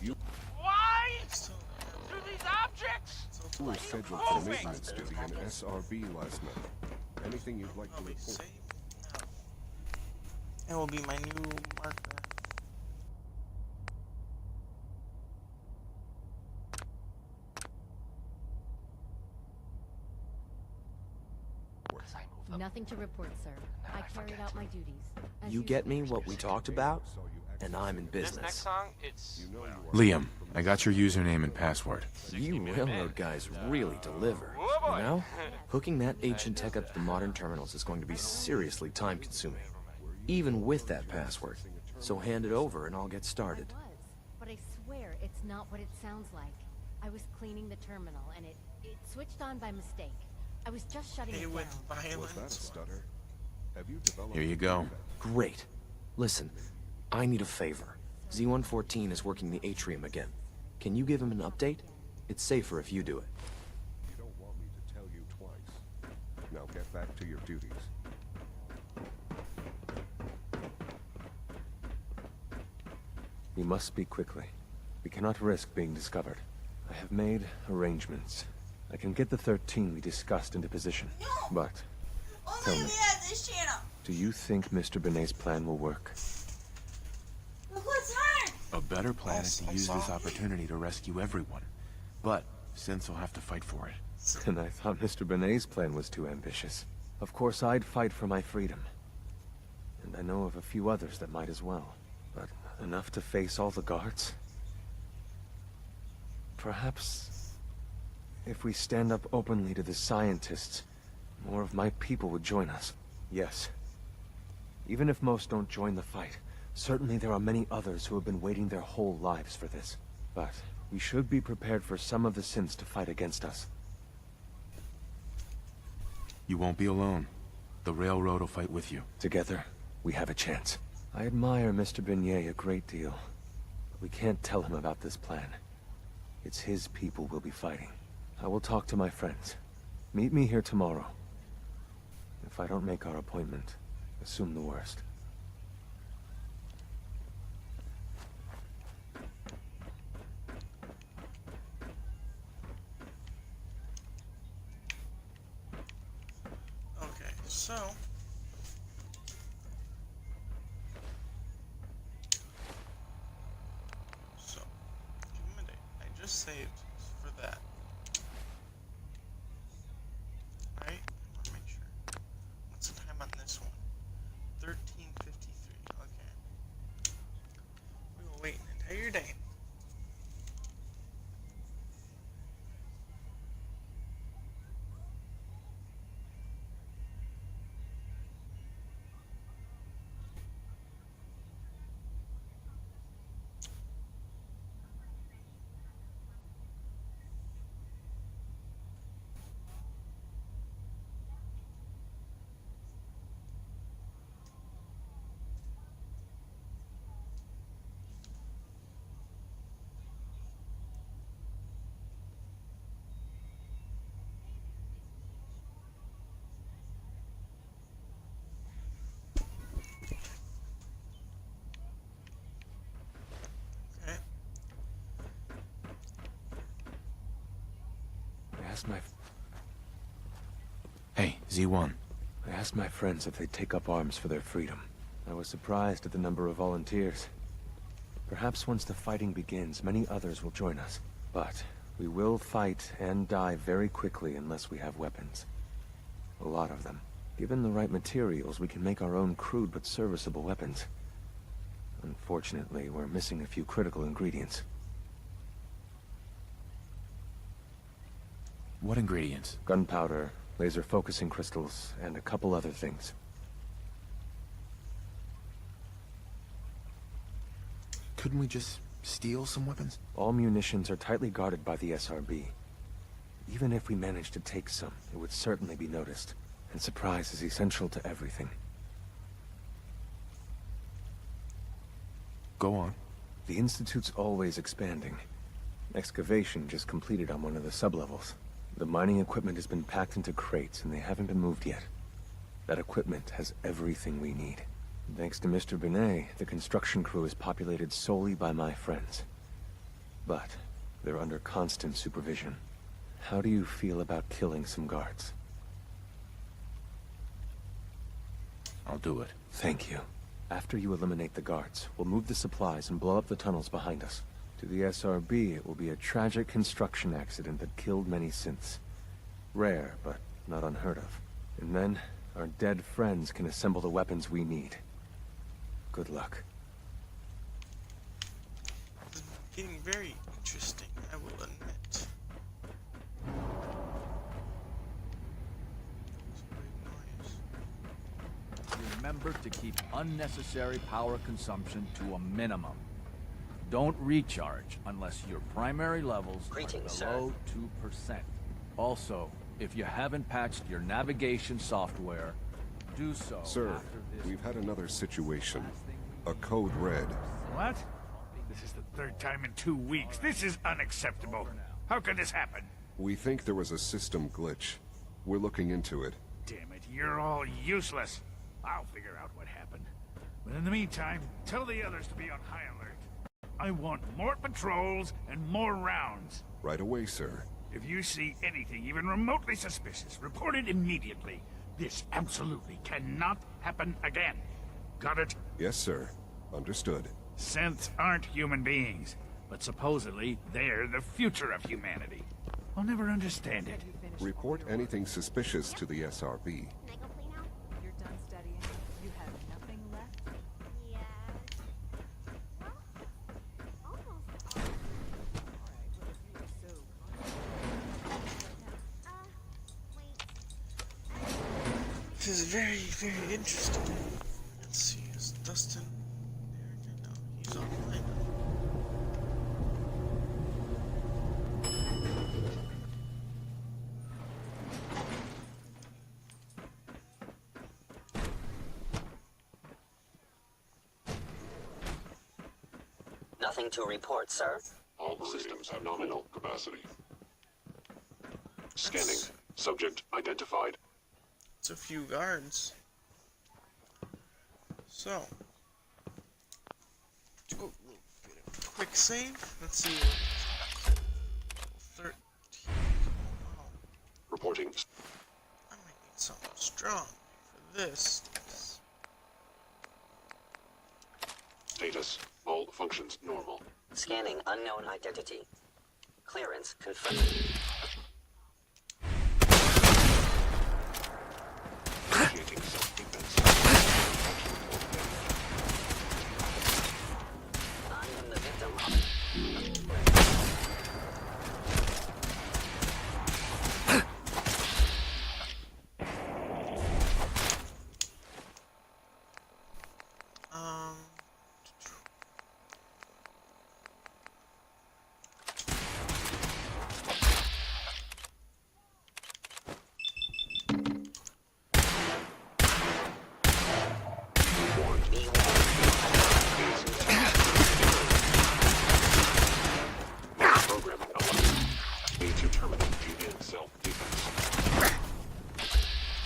[SPEAKER 10] You
[SPEAKER 5] Why? Do these objects?
[SPEAKER 10] were scheduled for maintenance duty in SRB last night. Anything you'd like to report?
[SPEAKER 1] It will be my new marker.
[SPEAKER 14] Nothing to report, sir. I carried out my duties.
[SPEAKER 15] You get me what we talked about, and I'm in
[SPEAKER 5] This next
[SPEAKER 15] business.
[SPEAKER 5] song, it's...
[SPEAKER 4] Liam, I got your username and password.
[SPEAKER 15] You railroad guys really deliver. You know? Hooking that ancient tech up to the modern terminals is going to be seriously time-consuming. Even with that password. So hand it over and I'll get started.
[SPEAKER 14] But I swear it's not what it sounds like. I was cleaning the terminal and it switched on by mistake. I was just shutting it down.
[SPEAKER 10] Was that a stutter? Have you developed...
[SPEAKER 4] Here you go.
[SPEAKER 15] Great. Listen, I need a favor. Z-114 is working the atrium again. Can you give him an update? It's safer if you do it.
[SPEAKER 10] You don't want me to tell you twice. Now get back to your duties.
[SPEAKER 12] We must speak quickly. We cannot risk being discovered. I have made arrangements. I can get the 13 we discussed into position. But Tell me, do you think Mr. Benet's plan will work?
[SPEAKER 4] A better plan is to use this opportunity to rescue everyone. But Synths will have to fight for it.
[SPEAKER 12] And I thought Mr. Benet's plan was too ambitious. Of course, I'd fight for my freedom. And I know of a few others that might as well. But enough to face all the guards? Perhaps if we stand up openly to the scientists, more of my people would join us. Yes. Even if most don't join the fight, certainly there are many others who have been waiting their whole lives for this. But we should be prepared for some of the Synths to fight against us.
[SPEAKER 4] You won't be alone. The Railroad will fight with you.
[SPEAKER 12] Together, we have a chance. I admire Mr. Benet a great deal, but we can't tell him about this plan. It's his people we'll be fighting. I will talk to my friends. Meet me here tomorrow. If I don't make our appointment, assume the worst.
[SPEAKER 1] Okay, so give him a date. I just saved for that. Right? I want to make sure. What's the time on this one? 13:53. Okay. We will wait an entire day.
[SPEAKER 4] Hey, Z1.
[SPEAKER 12] I asked my friends if they'd take up arms for their freedom. I was surprised at the number of volunteers. Perhaps once the fighting begins, many others will join us. But we will fight and die very quickly unless we have weapons. A lot of them. Given the right materials, we can make our own crude but serviceable weapons. Unfortunately, we're missing a few critical ingredients.
[SPEAKER 4] What ingredients?
[SPEAKER 12] Gunpowder, laser focusing crystals, and a couple other things.
[SPEAKER 4] Couldn't we just steal some weapons?
[SPEAKER 12] All munitions are tightly guarded by the SRB. Even if we managed to take some, it would certainly be noticed. And surprise is essential to everything.
[SPEAKER 4] Go on.
[SPEAKER 12] The Institute's always expanding. Excavation just completed on one of the sublevels. The mining equipment has been packed into crates, and they haven't been moved yet. That equipment has everything we need. Thanks to Mr. Benet, the construction crew is populated solely by my friends. But they're under constant supervision. How do you feel about killing some guards?
[SPEAKER 4] I'll do it.
[SPEAKER 12] Thank you. After you eliminate the guards, we'll move the supplies and blow up the tunnels behind us. To the SRB, it will be a tragic construction accident that killed many Synths. Rare, but not unheard of. And then, our dead friends can assemble the weapons we need. Good luck.
[SPEAKER 1] This is getting very interesting, I will admit.
[SPEAKER 7] Remember to keep unnecessary power consumption to a minimum. Don't recharge unless your primary levels are below 2%. Also, if you haven't patched your navigation software, do so.
[SPEAKER 10] Sir,
[SPEAKER 7] after this.
[SPEAKER 10] we've had another situation. A code red.
[SPEAKER 8] What? This is the third time in 2 weeks. This is unacceptable. How could this happen?
[SPEAKER 10] We think there was a system glitch. We're looking into it.
[SPEAKER 8] Damn it, you're all useless. I'll figure out what happened. But in the meantime, tell the others to be on high alert. I want more patrols and more rounds.
[SPEAKER 10] Right away, sir.
[SPEAKER 8] If you see anything even remotely suspicious, report it immediately. This absolutely cannot happen again. Got it?
[SPEAKER 10] Yes, sir. Understood.
[SPEAKER 8] Synths aren't human beings, but supposedly they're the future of humanity. I'll never understand it.
[SPEAKER 10] Report anything suspicious to the SRB.
[SPEAKER 21] You're done studying. You have nothing left.
[SPEAKER 1] This is very, very interesting. Let's see, is Dustin there? No, he's online now.
[SPEAKER 17] Nothing to report, sir.
[SPEAKER 3] All systems have nominal capacity. Scanning. Subject identified.
[SPEAKER 1] It's a few guards. So, do a little bit of quick save. Let's see. 13. Oh,
[SPEAKER 3] Reporting.
[SPEAKER 1] I might need something strong for this.
[SPEAKER 3] Status. All functions normal.
[SPEAKER 17] Scanning unknown identity. Clearance confirmed.
[SPEAKER 3] Initiating self-defense.
[SPEAKER 17] I am the victim.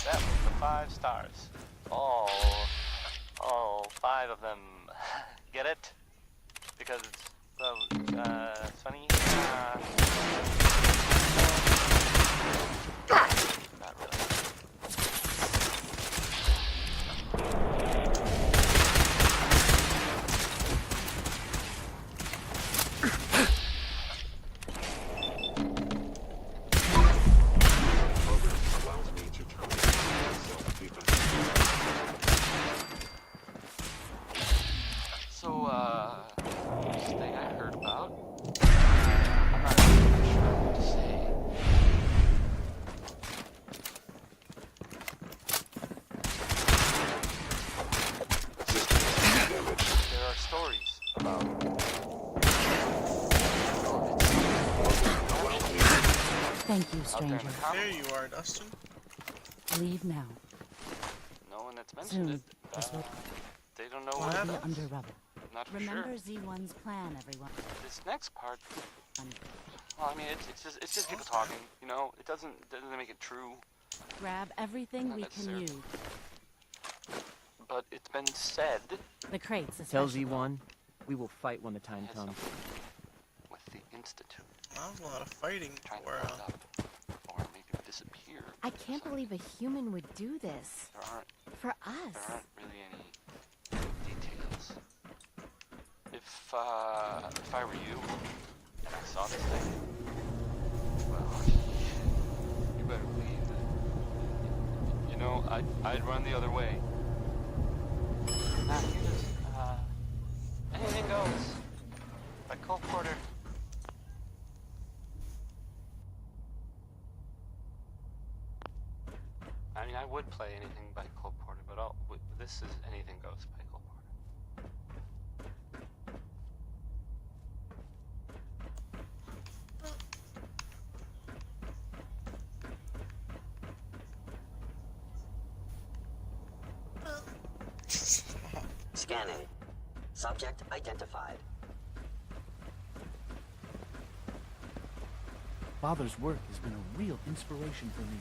[SPEAKER 5] That was the 5 stars. All 5 of them. Get it? Because it's so, funny. Not really. So, this thing I heard about, I'm not really sure what to say. There are stories about...
[SPEAKER 11] Thank you, stranger.
[SPEAKER 1] There you are, Dustin.
[SPEAKER 11] Leave now.
[SPEAKER 5] No one that's mentioned
[SPEAKER 11] Soon,
[SPEAKER 5] it.
[SPEAKER 11] this will
[SPEAKER 5] They don't know
[SPEAKER 11] all
[SPEAKER 5] what
[SPEAKER 11] be
[SPEAKER 5] happened.
[SPEAKER 11] under rubble.
[SPEAKER 5] Not for
[SPEAKER 11] Remember
[SPEAKER 5] sure.
[SPEAKER 11] Z1's plan, everyone.
[SPEAKER 5] This next part, well, I mean, it's just people talking. You know, it doesn't make it true.
[SPEAKER 11] Grab everything
[SPEAKER 5] Not
[SPEAKER 11] we can
[SPEAKER 5] necessarily.
[SPEAKER 11] use.
[SPEAKER 5] But it's been said
[SPEAKER 11] The crates,
[SPEAKER 6] Tell
[SPEAKER 11] especially.
[SPEAKER 6] Z1, we will fight when the time
[SPEAKER 5] Yes,
[SPEAKER 6] comes.
[SPEAKER 5] with the Institute.
[SPEAKER 1] That was a lot of fighting
[SPEAKER 5] Trying to
[SPEAKER 1] for
[SPEAKER 5] build up or make it disappear.
[SPEAKER 14] I can't believe a human would do this.
[SPEAKER 5] There aren't
[SPEAKER 14] For us.
[SPEAKER 5] There aren't really any details. If I were you and I saw this thing, well, you better believe that, you know, I'd run the other way. Now here's, anything goes. By Cole Porter. I mean, I would play anything by Cole Porter, but this is anything goes by Cole Porter.
[SPEAKER 17] Scanning. Subject identified.
[SPEAKER 7] Father's work has been a real inspiration for me.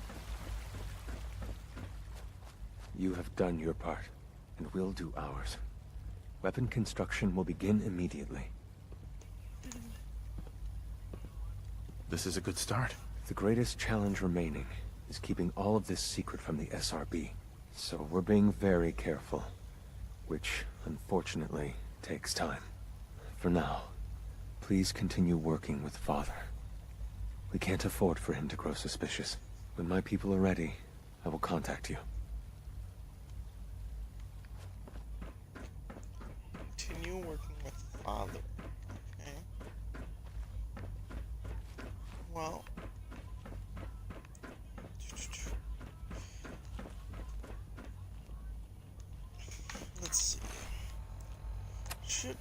[SPEAKER 12] You have done your part, and we'll do ours. Weapon construction will begin immediately.
[SPEAKER 4] This is a good start.
[SPEAKER 12] The greatest challenge remaining is keeping all of this secret from the SRB. So we're being very careful, which, unfortunately, takes time. For now, please continue working with Father. We can't afford for him to grow suspicious. When my people are ready, I will contact you.
[SPEAKER 1] Continue working with Father. Okay. Well. Let's see. Should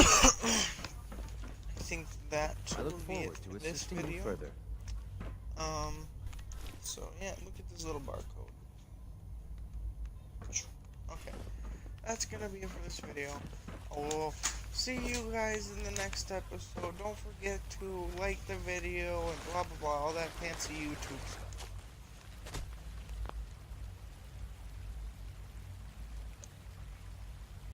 [SPEAKER 1] I think that
[SPEAKER 6] I look
[SPEAKER 1] will be
[SPEAKER 6] forward
[SPEAKER 1] it
[SPEAKER 6] to
[SPEAKER 1] for this
[SPEAKER 6] assisting you
[SPEAKER 1] video.
[SPEAKER 6] further.
[SPEAKER 1] So yeah, look at this little barcode. Okay, that's gonna be it for this video. I will see you guys in the next episode. Don't forget to like the video and blah blah blah, all that fancy YouTube stuff.